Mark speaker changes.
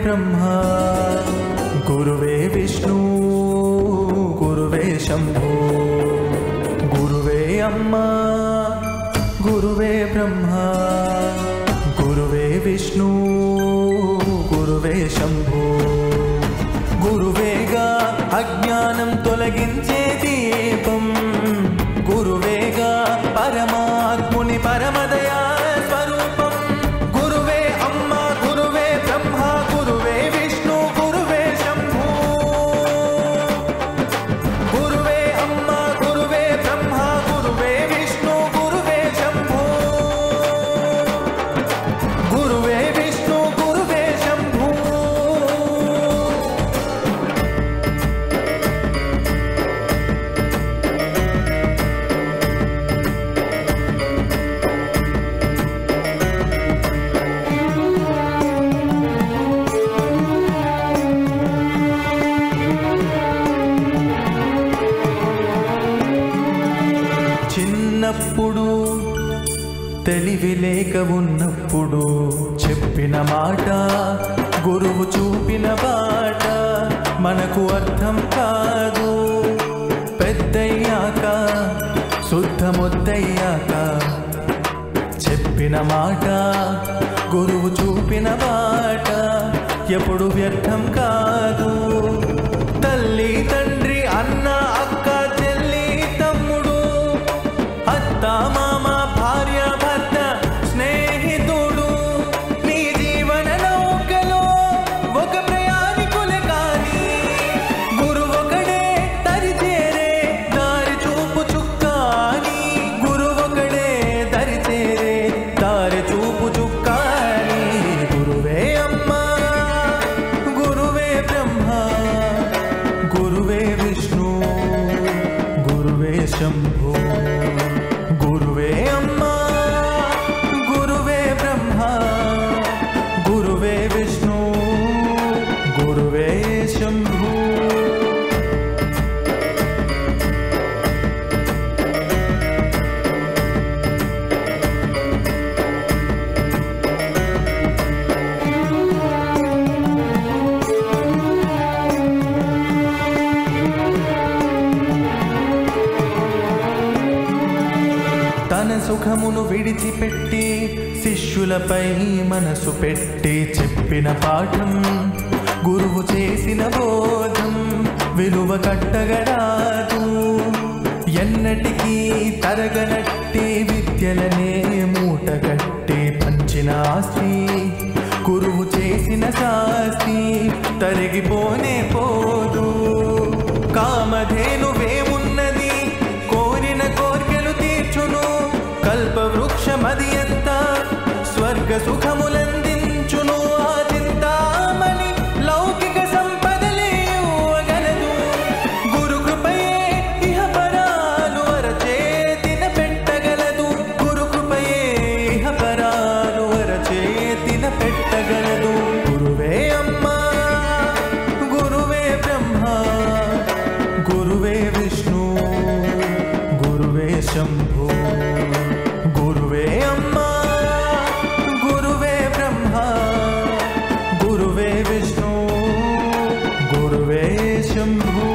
Speaker 1: ब्रह्मा गुरुवे विष्णु गुरुवे शंभो गुरुवे अम्मा गुरुवे ब्रह्मा गुरुवे विष्णु गुरुवे शंभो गुरुवेगा अज्ञानं तोलगिंचे दीपं गुरुवेगा परमात्मुनि परमदया स्वरूपं गुरुवे अम्मा गुरुवे ब्रह्मा गुरुवे विष्णु गुरुवे शंभो गुरुवे अम्मा गुरुवे ब्रह्मा गुरुवे विष्णु गुरुवे शंभो गुरुवे विष्णु गुरुवे शंभो చిన్నప్పుడు తెలివి లేక ఉన్నప్పుడు చెప్పిన మాట గురువు చూపిన బాట మనకు అర్థం కాదు పెద్దయ్యాక శుద్ధమొద్దయ్యాక చెప్పిన మాట గురువు చూపిన బాట ఎప్పుడు వ్యర్థం కాదు తల్లి తండ్రి అన్న అక్క చెల్లి తమ్ముడు అత్త మామ భార్య భర్త స్నేహితుడు నీ జీవన నౌకలో ఒక ప్రయాణికులే కానీ గురువొకడే దరి చేరే దారి చూపు చుక్కాని గురువొకడే దరి చేరే దారి చూపు చుక్కాని గురువే అమ్మా గురువే బ్రహ్మ గురువే విష్ణు గురువే శంభో गुरुवे अम्मा गुरुवे ब्रह्मा गुरुवे विष्णु गुरुवे शंभो తన సుఖమును విడిచిపెట్టి శిష్యులపై మనసు పెట్టి చెప్పిన పాఠం గురువు చేసిన బోధం విలువ కట్టగరాదు ఎన్నటికీ తరగనట్టి విద్యలనే మూట కట్టి పంచిన ఆస్తి గురువు చేసిన శాస్తి తరిగిపోనే పోదు కామధేనువేమున్నది కోరిన కోర్కెలు తీర్చును కల్పవృక్షమది ఎంత స్వర్గ సుఖములందించును ఆ చింతామణి లౌకిక సంపదలే ఇవ్వగలదు గురు కృపయే ఇహ పరాలు అరచేతిన పెట్టగలదు గురు కృపయే ఇహ పరాలు అరచేతిన పెట్టగలదు గురువే అమ్మా గురువే బ్రహ్మా గురువే విష్ణు గురువే శంభో गुरुवे अम्मा गुरुवे ब्रह्मा गुरुवे विष्णु गुरुवे शंभो।